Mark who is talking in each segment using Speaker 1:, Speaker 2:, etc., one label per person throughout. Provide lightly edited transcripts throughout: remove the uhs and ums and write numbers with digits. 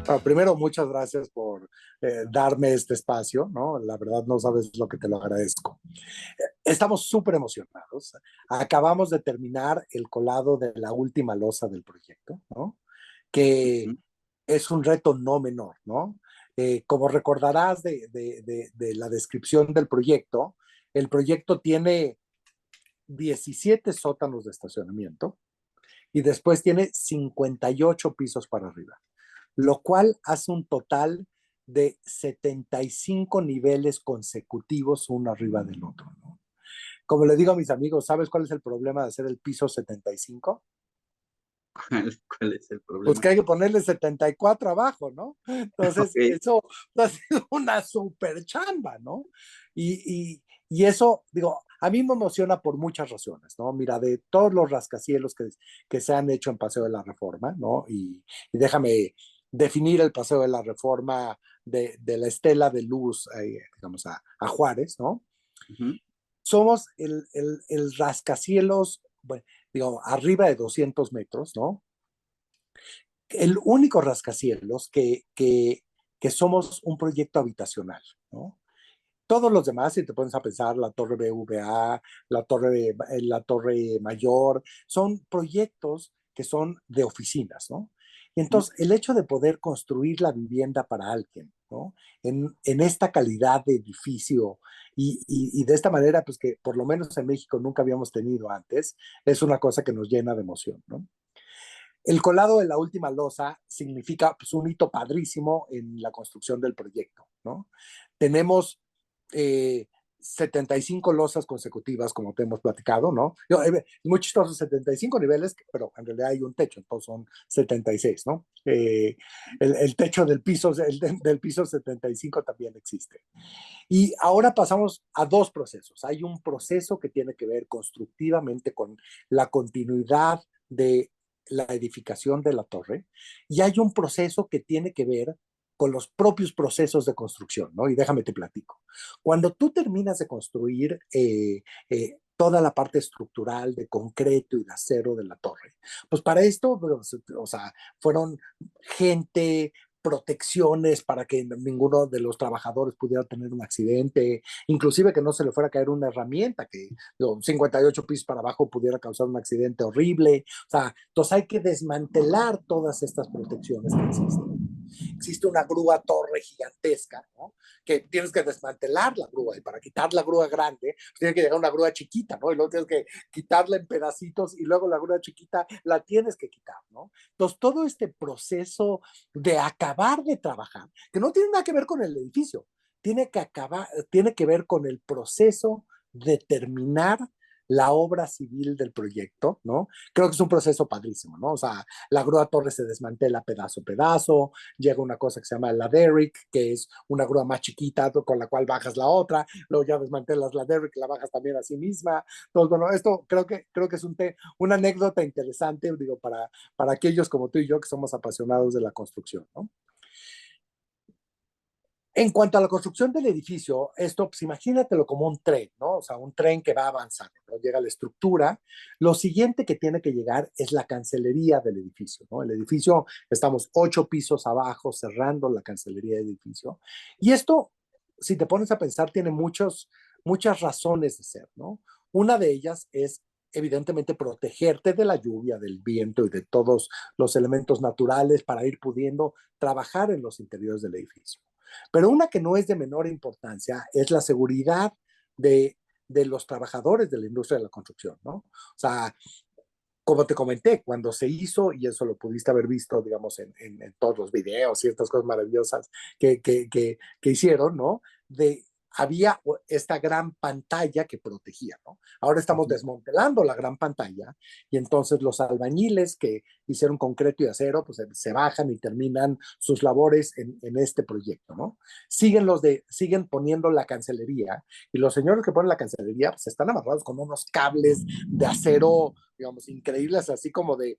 Speaker 1: Bueno, primero, muchas gracias por darme este espacio, ¿no? La verdad no sabes lo que te lo agradezco. Estamos súper emocionados. Acabamos de terminar el colado de la última losa del proyecto, ¿no? Que
Speaker 2: Ujú.
Speaker 1: es un reto no menor, ¿no? Como recordarás de la descripción del proyecto, el proyecto tiene 17 sótanos de estacionamiento y después tiene 58 pisos para arriba, lo cual hace un total de 75 niveles consecutivos uno arriba del otro, ¿no? Como le digo a mis amigos, ¿sabes cuál es el problema de hacer el piso 75?
Speaker 2: ¿Cuál es el
Speaker 1: Pues
Speaker 2: problema?
Speaker 1: que hay que ponerle 74 abajo, ¿no? Entonces,
Speaker 2: Okey.
Speaker 1: eso ha sido una super chamba, ¿no? Y eso, digo, a mí me emociona por muchas razones, ¿no? Mira, de todos los rascacielos que se han hecho en Paseo de la Reforma, ¿no? Y déjame definir el Paseo de la Reforma de la estela de luz, digamos, a Juárez, ¿no?
Speaker 2: Ujú.
Speaker 1: Somos el rascacielos, bueno, digo, arriba de 200 metros, ¿no? El único rascacielos que somos un proyecto habitacional, ¿no? Todos los demás, si te pones a pensar, la Torre BVA, la Torre Mayor, son proyectos que son de oficinas, ¿no? Y
Speaker 2: Ujú.
Speaker 1: entonces, el hecho de poder construir la vivienda para alguien, ¿no? En esta calidad de edificio y de esta manera, pues que por lo menos en México nunca habíamos tenido antes, es una cosa que nos llena de emoción, ¿no? El colado de la última losa significa pues, un hito padrísimo en la construcción del proyecto, ¿no? Tenemos eh, 75 losas consecutivas, como te hemos platicado, ¿no? Es muy chistoso, 75 niveles, pero en realidad hay un techo, entonces son 76, ¿no? El techo del piso 75 también existe. Y ahora pasamos a dos procesos. Hay un proceso que tiene que ver constructivamente con la continuidad de la edificación de la torre y hay un proceso que tiene que ver con los propios procesos de construcción, ¿no? Y déjame te platico. Cuando tú terminas de construir toda la parte estructural de concreto y de acero de la torre, pues para esto, pues, o sea, fueron gente, protecciones para que ninguno de los trabajadores pudiera tener un accidente, inclusive que no se le fuera a caer una herramienta que 58 pisos para abajo pudiera causar un accidente horrible. O sea, entonces hay que desmantelar todas estas protecciones que existen. Existe una grúa torre gigantesca, ¿no? Que tienes que desmantelar la grúa y para quitar la grúa grande, pues tiene que llegar una grúa chiquita, ¿no? Y luego tienes que quitarla en pedacitos y luego la grúa chiquita la tienes que quitar, ¿no? Entonces, todo este proceso de acabar de trabajar, que no tiene nada que ver con el edificio, tiene que ver con el proceso de terminar la obra civil del proyecto, ¿no? Creo que es un proceso padrísimo, ¿no? O sea, la grúa torre se desmantela pedazo a pedazo, llega una cosa que se llama la derrick, que es una grúa más chiquita con la cual bajas la otra, luego ya desmantelas la derrick, la bajas también a sí misma. Entonces, bueno, esto creo que es una anécdota interesante, digo, para aquellos como tú y yo que somos apasionados de la construcción, ¿no? En cuanto a la construcción del edificio, esto, pues imagínatelo como un tren, ¿no? O sea, un tren que va avanzando, ¿no? Llega la estructura. Lo siguiente que tiene que llegar es la cancelería del edificio, ¿no? El edificio, estamos 8 pisos abajo, cerrando la cancelería del edificio. Y esto, si te pones a pensar, tiene muchas razones de ser, ¿no? Una de ellas es evidentemente protegerte de la lluvia, del viento y de todos los elementos naturales para ir pudiendo trabajar en los interiores del edificio. Pero una que no es de menor importancia es la seguridad de los trabajadores de la industria de la construcción, ¿no? O sea, como te comenté, cuando se hizo, y eso lo pudiste haber visto, digamos, en todos los videos y estas cosas maravillosas que hicieron, ¿no? Había esta gran pantalla que protegía, ¿no? Ahora estamos
Speaker 2: Ujú.
Speaker 1: desmantelando la gran pantalla y entonces los albañiles que hicieron concreto y acero, pues se bajan y terminan sus labores en este proyecto, ¿no? Siguen poniendo la cancelería y los señores que ponen la cancelería, pues están amarrados con unos cables de acero, digamos, increíbles, así como de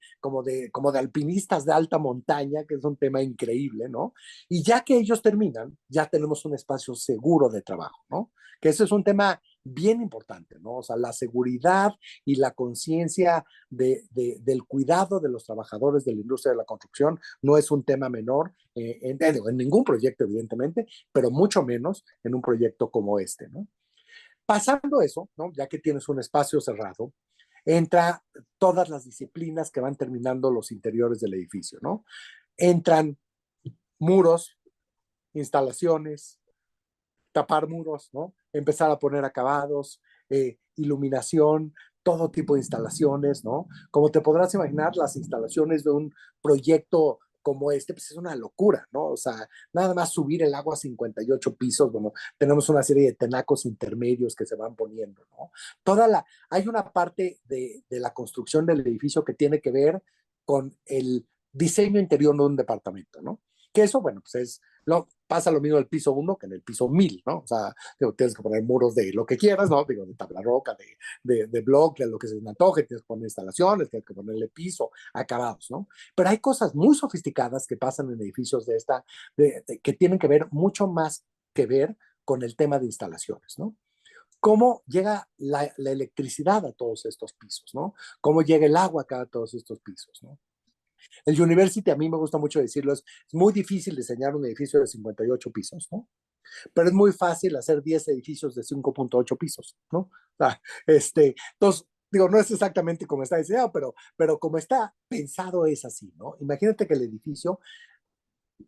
Speaker 1: alpinistas de alta montaña, que es un tema increíble, ¿no? Y ya que ellos terminan, ya tenemos un espacio seguro de trabajo, ¿no? Que ese es un tema bien importante, ¿no? O sea, la seguridad y la conciencia del cuidado de los trabajadores de la industria de la construcción no es un tema menor en ningún proyecto, evidentemente, pero mucho menos en un proyecto como este, ¿no? Pasando eso, ¿no? Ya que tienes un espacio cerrado, entra todas las disciplinas que van terminando los interiores del edificio, ¿no? Entran muros, instalaciones, tapar muros, ¿no? Empezar a poner acabados, iluminación, todo tipo de instalaciones, ¿no? Como te podrás imaginar, las instalaciones de un proyecto como este, pues es una locura, ¿no? O sea, nada más subir el agua a 58 pisos, bueno, tenemos una serie de tenacos intermedios que se van poniendo, ¿no? Hay una parte de la construcción del edificio que tiene que ver con el diseño interior de un departamento, ¿no? Que eso, bueno, pues pasa lo mismo en el piso 1 que en el piso 1000, ¿no? O sea, digo, tienes que poner muros de lo que quieras, ¿no? Digo, de tabla roca, de bloque, de lo que se te antoje, tienes que poner instalaciones, tienes que ponerle piso, acabados, ¿no? Pero hay cosas muy sofisticadas que pasan en edificios que tienen que ver mucho más que ver con el tema de instalaciones, ¿no? Cómo llega la electricidad a todos estos pisos, ¿no? Cómo llega el agua a todos estos pisos, ¿no? El University, a mí me gusta mucho decirlo, es muy difícil diseñar un edificio de 58 pisos, ¿no? Pero es muy fácil hacer 10 edificios de 5.8 pisos, ¿no? O sea, entonces, digo, no es exactamente como está diseñado, pero como está pensado es así, ¿no? Imagínate que el edificio,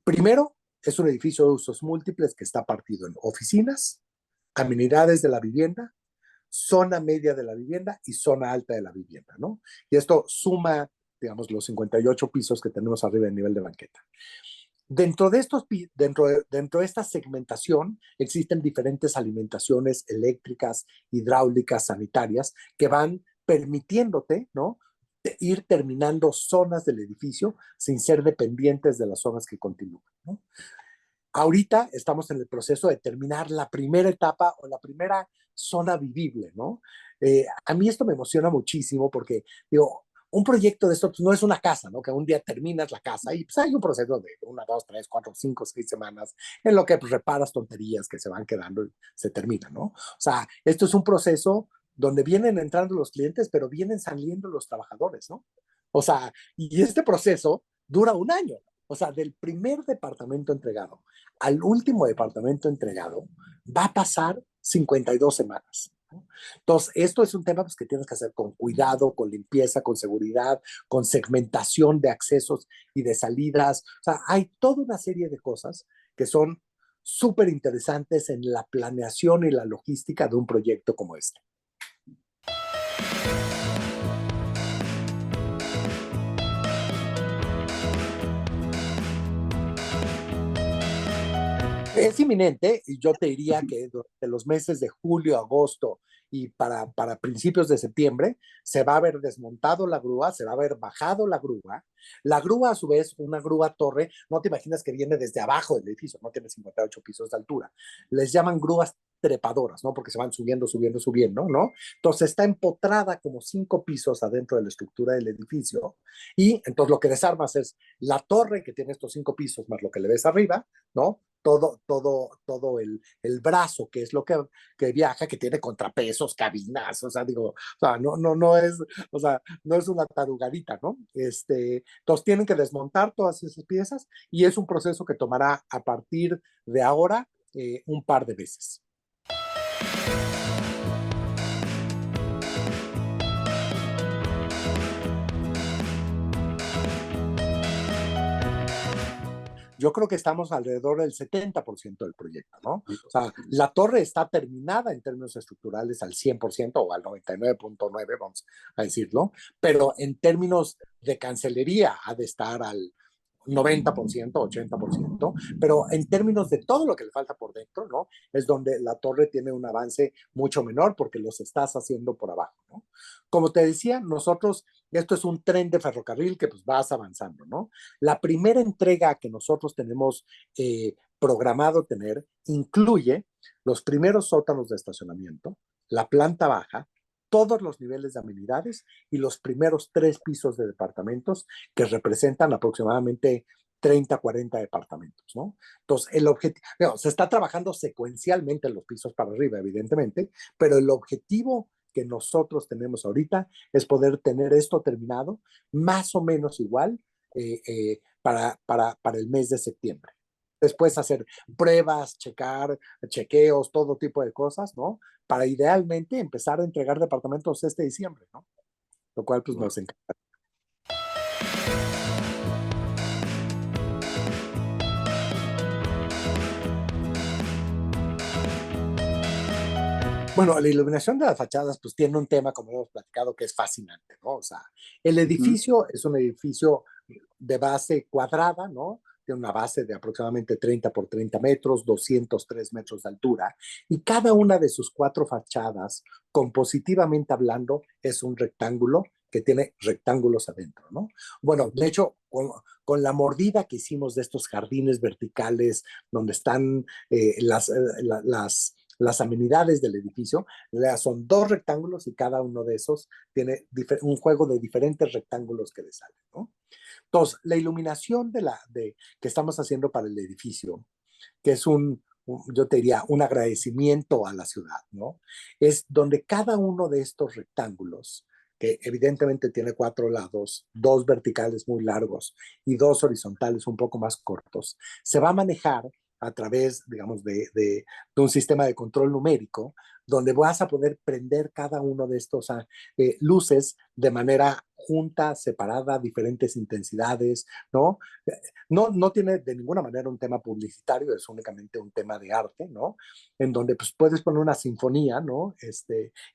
Speaker 1: primero, es un edificio de usos múltiples que está partido en oficinas, amenidades de la vivienda, zona media de la vivienda y zona alta de la vivienda, ¿no? Y esto suma, digamos, los 58 pisos que tenemos arriba del nivel de banqueta. Dentro de esta segmentación existen diferentes alimentaciones eléctricas, hidráulicas, sanitarias, que van permitiéndote, ¿no? Ir terminando zonas del edificio sin ser dependientes de las zonas que continúan, ¿no? Ahorita estamos en el proceso de terminar la primera etapa o la primera zona vivible, ¿no? A mí esto me emociona muchísimo porque, digo, un proyecto de esto pues, no es una casa, ¿no? Que un día terminas la casa y pues hay un proceso de 1, 2, 3, 4, 5, 6 semanas en lo que pues, reparas tonterías que se van quedando y se termina, ¿no? O sea, esto es un proceso donde vienen entrando los clientes, pero vienen saliendo los trabajadores, ¿no? O sea, y este proceso dura un año. O sea, del primer departamento entregado al último departamento entregado, va a pasar 52 semanas. ¿No? Entonces, esto es un tema pues, que tienes que hacer con cuidado, con limpieza, con seguridad, con segmentación de accesos y de salidas. O sea, hay toda una serie de cosas que son súper interesantes en la planeación y la logística de un proyecto como este. Es inminente y yo te diría que durante los meses de julio, agosto y para principios de septiembre se va a haber desmontado la grúa, se va a haber bajado la grúa. La grúa, a su vez, una grúa torre, no te imaginas que viene desde abajo del edificio, no tiene 58 pisos de altura. Les llaman grúas trepadoras, ¿no? Porque se van subiendo, subiendo, subiendo, ¿no? Entonces está empotrada como 5 pisos adentro de la estructura del edificio y entonces lo que desarmas es la torre que tiene estos 5 pisos más lo que le ves arriba, ¿no? Todo el brazo, que es lo que viaja, que tiene contrapesos, cabinas, o sea, digo, o sea, no es, o sea, no es una tarugadita, ¿no? Entonces tienen que desmontar todas esas piezas y es un proceso que tomará a partir de ahora un par de veces. Yo creo que estamos alrededor del 70% del proyecto, ¿no? O sea, la torre está terminada en términos estructurales al 100% o al 99.9, vamos a decirlo, pero en términos de cancelería ha de estar al 90%, 80%, pero en términos de todo lo que le falta por dentro, ¿no? Es donde la torre tiene un avance mucho menor porque los estás haciendo por abajo, ¿no? Como te decía, esto es un tren de ferrocarril que pues vas avanzando, ¿no? La primera entrega que nosotros tenemos programado tener incluye los primeros sótanos de estacionamiento, la planta baja, todos los niveles de amenidades y los primeros 3 pisos de departamentos que representan aproximadamente 30, 40 departamentos, ¿no? Entonces, el objetivo, no, se está trabajando secuencialmente en los pisos para arriba, evidentemente, pero el objetivo que nosotros tenemos ahorita es poder tener esto terminado más o menos igual para el mes de septiembre. Después hacer pruebas, chequeos, todo tipo de cosas, ¿no? Para idealmente empezar a entregar departamentos este diciembre, ¿no? Lo cual pues
Speaker 2: Wow.
Speaker 1: nos encanta. Bueno, la iluminación de las fachadas pues tiene un tema, como hemos platicado, que es fascinante, ¿no? O sea, el
Speaker 2: Ujú.
Speaker 1: edificio es un edificio de base cuadrada, ¿no? Tiene una base de aproximadamente 30 por 30 metros, 203 metros de altura, y cada una de sus cuatro fachadas, compositivamente hablando, es un rectángulo que tiene rectángulos adentro, ¿no? Bueno, de hecho, con la mordida que hicimos de estos jardines verticales donde están las amenidades del edificio, son dos rectángulos y cada uno de esos tiene un juego de diferentes rectángulos que le salen, ¿no? Entonces, la iluminación que estamos haciendo para el edificio, que es yo te diría, un agradecimiento a la ciudad, ¿no? Es donde cada uno de estos rectángulos, que evidentemente tiene cuatro lados, dos verticales muy largos y dos horizontales un poco más cortos, se va a manejar a través, digamos, de un sistema de control numérico, donde vas a poder prender cada uno de estos luces de manera junta, separada, diferentes intensidades, ¿no? No tiene de ninguna manera un tema publicitario, es únicamente un tema de arte, ¿no? En donde pues, puedes poner una sinfonía, ¿no?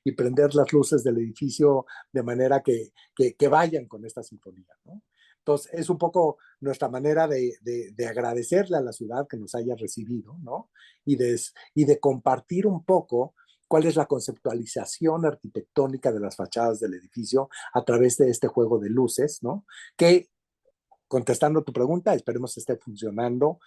Speaker 1: Y prender las luces del edificio de manera que vayan con esta sinfonía, ¿no? Entonces, es un poco nuestra manera de agradecerle a la ciudad que nos haya recibido, ¿no? Y de compartir un poco cuál es la conceptualización arquitectónica de las fachadas del edificio a través de este juego de luces, ¿no? Que contestando tu pregunta, esperemos esté funcionando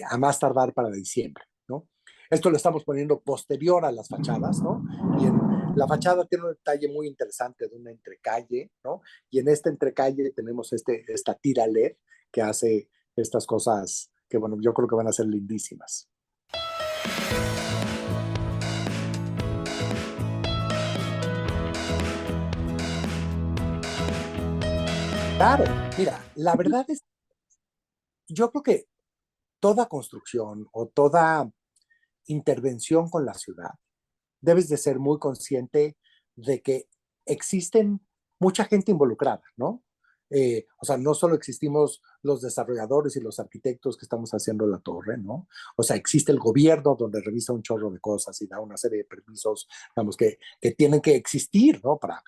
Speaker 1: a más tardar para diciembre, ¿no? Esto lo estamos poniendo posterior a las fachadas, ¿no? Y la fachada tiene un detalle muy interesante de una entrecalle, ¿no? Y en esta entrecalle tenemos esta tira LED que hace estas cosas que, bueno, yo creo que van a ser lindísimas. Claro, mira, la verdad es, yo creo que toda construcción o toda intervención con la ciudad debes de ser muy consciente de que existen mucha gente involucrada, ¿no? O sea, no solo existimos los desarrolladores y los arquitectos que estamos haciendo la torre, ¿no? O sea, existe el gobierno donde revisa un chorro de cosas y da una serie de permisos, digamos, que tienen que existir, ¿no? Para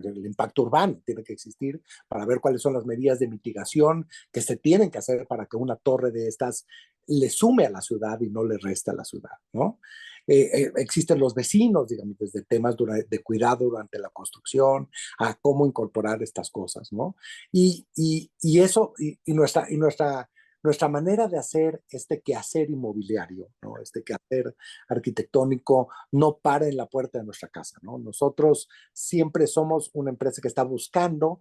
Speaker 1: el impacto urbano tiene que existir para ver cuáles son las medidas de mitigación que se tienen que hacer para que una torre de estas le sume a la ciudad y no le reste a la ciudad, ¿no? Existen los vecinos, digamos, desde temas de cuidado durante la construcción, a cómo incorporar estas cosas, ¿no? Y eso, nuestra manera de hacer este quehacer inmobiliario, ¿no? Este quehacer arquitectónico, no para en la puerta de nuestra casa, ¿no? Nosotros siempre somos una empresa que está buscando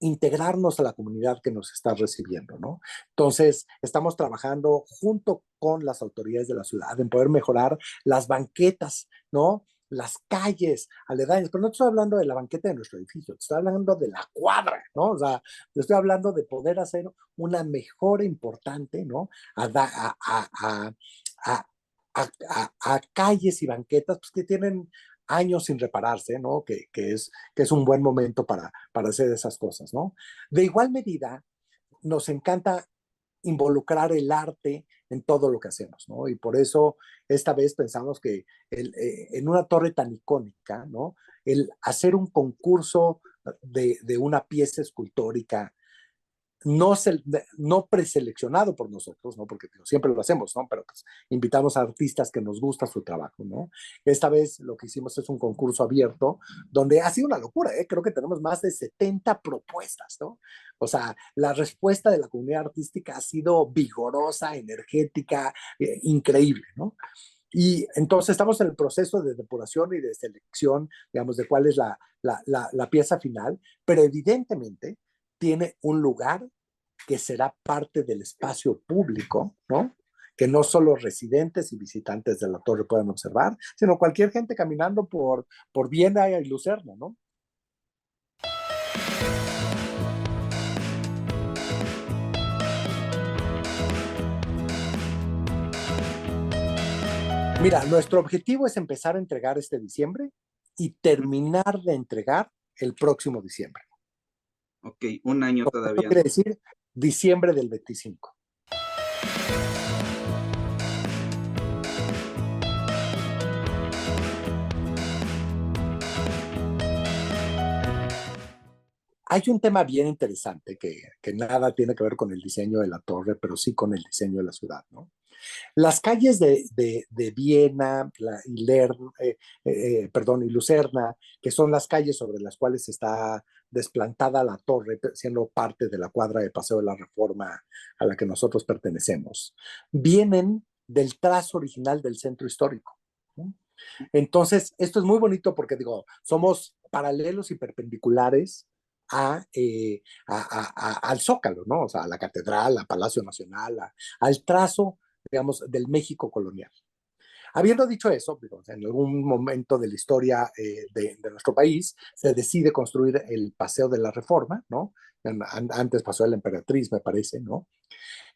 Speaker 1: integrarnos a la comunidad que nos está recibiendo, ¿no? Entonces, estamos trabajando junto con las autoridades de la ciudad en poder mejorar las banquetas, ¿no? Las calles aledañas, pero no estoy hablando de la banqueta de nuestro edificio, estoy hablando de la cuadra, ¿no? O sea, estoy hablando de poder hacer una mejora importante, ¿no? A, a, a, a, a calles y banquetas pues, que tienen años sin repararse, ¿no? Que es un buen momento para hacer esas cosas, ¿no? De igual medida, nos encanta involucrar el arte en todo lo que hacemos, ¿no? Y por eso esta vez pensamos que en una torre tan icónica, ¿no? El hacer un concurso de una pieza escultórica no, no preseleccionado por nosotros, ¿no? Porque siempre lo hacemos, ¿no? Pero pues invitamos a artistas que nos gusta su trabajo, ¿no? Esta vez lo que hicimos es un concurso abierto donde ha sido una locura, ¿eh? Creo que tenemos más de 70 propuestas, ¿no? O sea, la respuesta de la comunidad artística ha sido vigorosa, energética, increíble, ¿no? Y entonces estamos en el proceso de depuración y de selección, digamos, de cuál es la pieza final, pero evidentemente tiene un lugar que será parte del espacio público, ¿no? Que no solo residentes y visitantes de la torre puedan observar, sino cualquier gente caminando por Viena y Lucerna, ¿no? Mira, nuestro objetivo es empezar a entregar este diciembre y terminar de entregar el próximo diciembre.
Speaker 2: Ok, un año
Speaker 1: Esto
Speaker 2: todavía,
Speaker 1: quiere
Speaker 2: ¿no?
Speaker 1: decir diciembre del 25. Hay un tema bien interesante que nada tiene que ver con el diseño de la torre, pero sí con el diseño de la ciudad, ¿no? Las calles de Viena y Lucerna, que son las calles sobre las cuales está desplantada la torre, siendo parte de la cuadra de Paseo de la Reforma a la que nosotros pertenecemos, vienen del trazo original del centro histórico, ¿no? Entonces, esto es muy bonito porque, digo, somos paralelos y perpendiculares al Zócalo, ¿no? O sea, a la catedral, al Palacio Nacional, al trazo, digamos, del México colonial. Habiendo dicho eso, digo, en algún momento de la historia de nuestro país se decide construir el Paseo de la Reforma, ¿no? Antes pasó la Emperatriz, me parece, ¿no?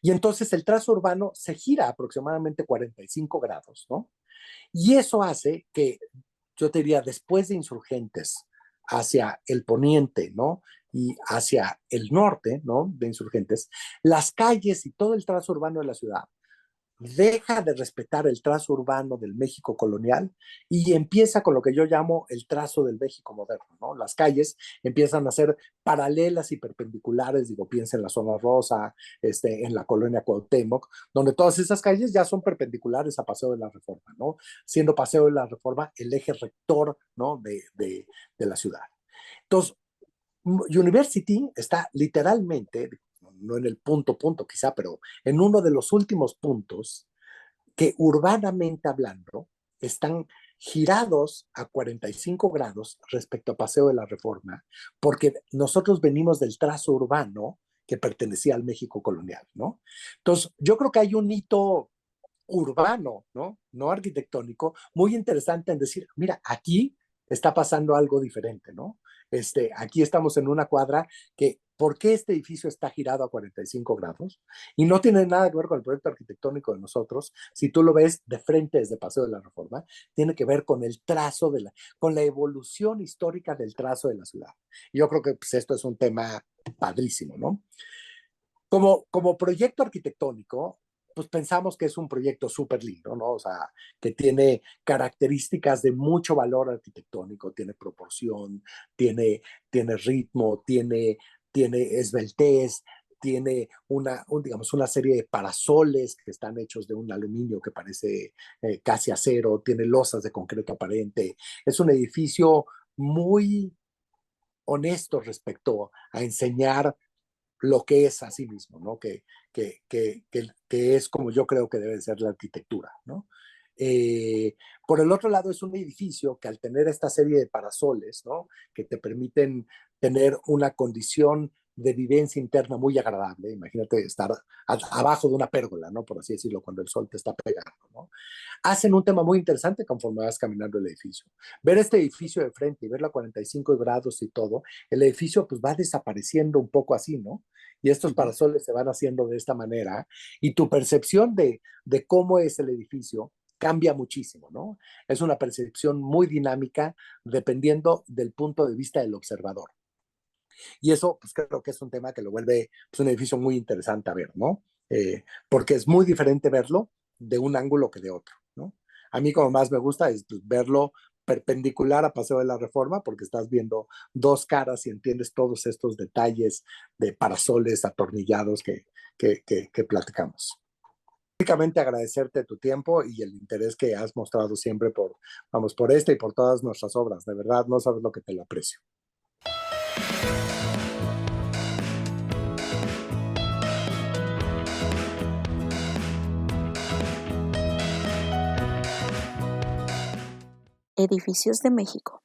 Speaker 1: Y entonces el trazo urbano se gira aproximadamente 45 grados, ¿no? Y eso hace que, yo te diría, después de Insurgentes, hacia el poniente, ¿no? Y hacia el norte, ¿no? De Insurgentes, las calles y todo el trazo urbano de la ciudad deja de respetar el trazo urbano del México colonial y empieza con lo que yo llamo el trazo del México moderno, ¿no? Las calles empiezan a ser paralelas y perpendiculares, digo, piensa en la zona rosa, en la colonia Cuauhtémoc, donde todas esas calles ya son perpendiculares a Paseo de la Reforma, ¿no? Siendo Paseo de la Reforma el eje rector, ¿no? de la ciudad. Entonces, University está literalmente, no en el punto quizá, pero en uno de los últimos puntos que urbanamente hablando están girados a 45 grados respecto a Paseo de la Reforma, porque nosotros venimos del trazo urbano que pertenecía al México colonial, ¿no? Entonces, yo creo que hay un hito urbano, ¿no? No arquitectónico, muy interesante en decir, mira, aquí está pasando algo diferente, ¿no? Aquí estamos en una cuadra que, ¿por qué este edificio está girado a 45 grados? Y no tiene nada que ver con el proyecto arquitectónico de nosotros. Si tú lo ves de frente desde Paseo de la Reforma, tiene que ver con el trazo con la evolución histórica del trazo de la ciudad. Y yo creo que pues, esto es un tema padrísimo, ¿no? Como proyecto arquitectónico, pues pensamos que es un proyecto súper lindo, ¿no? O sea, que tiene características de mucho valor arquitectónico, tiene proporción, tiene ritmo, tiene esbeltez, tiene digamos, una serie de parasoles que están hechos de un aluminio que parece casi acero, tiene losas de concreto aparente. Es un edificio muy honesto respecto a enseñar lo que es a sí mismo, ¿no? Que es como yo creo que debe ser la arquitectura, ¿no? Por el otro lado, es un edificio que al tener esta serie de parasoles, ¿no? Que te permiten tener una condición de vivencia interna muy agradable. Imagínate estar abajo de una pérgola, ¿no? Por así decirlo, cuando el sol te está pegando, ¿no? Hacen un tema muy interesante conforme vas caminando el edificio. Ver este edificio de frente y verlo a 45 grados y todo, el edificio pues va desapareciendo un poco así, ¿no? Y estos parasoles se van haciendo de esta manera y tu percepción de cómo es el edificio cambia muchísimo, ¿no? Es una percepción muy dinámica dependiendo del punto de vista del observador. Y eso, pues creo que es un tema que lo vuelve pues, un edificio muy interesante a ver, ¿no? Porque es muy diferente verlo de un ángulo que de otro, ¿no? A mí como más me gusta es pues, verlo perpendicular a Paseo de la Reforma, porque estás viendo dos caras y entiendes todos estos detalles de parasoles atornillados que platicamos. Únicamente agradecerte tu tiempo y el interés que has mostrado siempre por esta y por todas nuestras obras. De verdad, no sabes lo que te lo aprecio.
Speaker 3: Edificios de México.